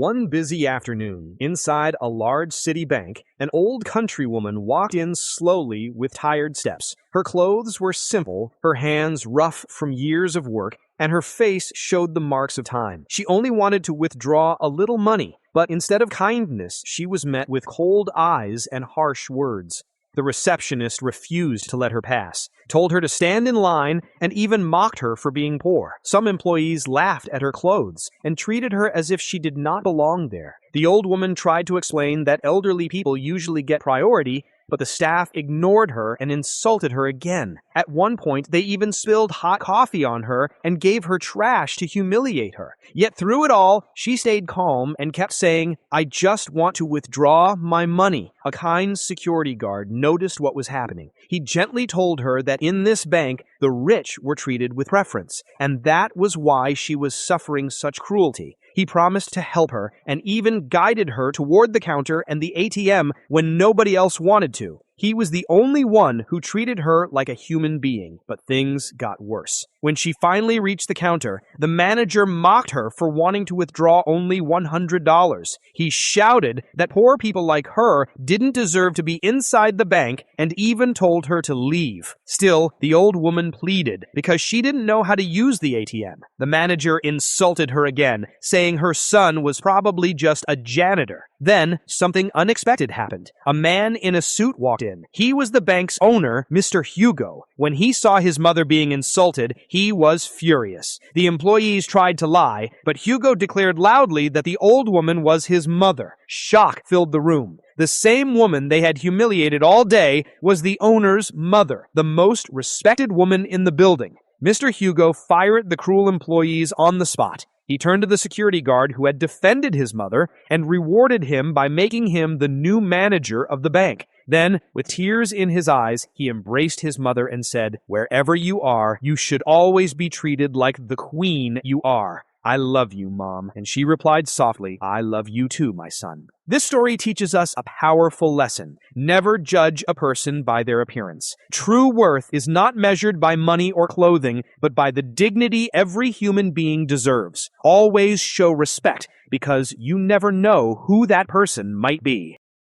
One busy afternoon, inside a large city bank, an old countrywoman walked in slowly with tired steps. Her clothes were simple, her hands rough from years of work, and her face showed the marks of time. She only wanted to withdraw a little money, but instead of kindness, she was met with cold eyes and harsh words. The receptionist refused to let her pass, told her to stand in line, and even mocked her for being poor. Some employees laughed at her clothes and treated her as if she did not belong there. The old woman tried to explain that elderly people usually get priority, but the staff ignored her and insulted her again. At one point, they even spilled hot coffee on her and gave her trash to humiliate her. Yet through it all, she stayed calm and kept saying, "I just want to withdraw my money." A kind security guard noticed what was happening. He gently told her that in this bank, the rich were treated with preference, and that was why she was suffering such cruelty. He promised to help her and even guided her toward the counter and the ATM when nobody else wanted to. He was the only one who treated her like a human being, but things got worse. When she finally reached the counter, the manager mocked her for wanting to withdraw only $100. He shouted that poor people like her didn't deserve to be inside the bank and even told her to leave. Still, the old woman pleaded because she didn't know how to use the ATM. The manager insulted her again, saying her son was probably just a janitor. Then, something unexpected happened. A man in a suit walked in. He was the bank's owner, Mr. Hugo. When he saw his mother being insulted, he was furious. The employees tried to lie, but Hugo declared loudly that the old woman was his mother. Shock filled the room. The same woman they had humiliated all day was the owner's mother, the most respected woman in the building. Mr. Hugo fired the cruel employees on the spot. He turned to the security guard who had defended his mother and rewarded him by making him the new manager of the bank. Then, with tears in his eyes, he embraced his mother and said, "Wherever you are, you should always be treated like the queen you are. I love you, Mom." And she replied softly, "I love you too, my son." This story teaches us a powerful lesson. Never judge a person by their appearance. True worth is not measured by money or clothing, but by the dignity every human being deserves. Always show respect, because you never know who that person might be.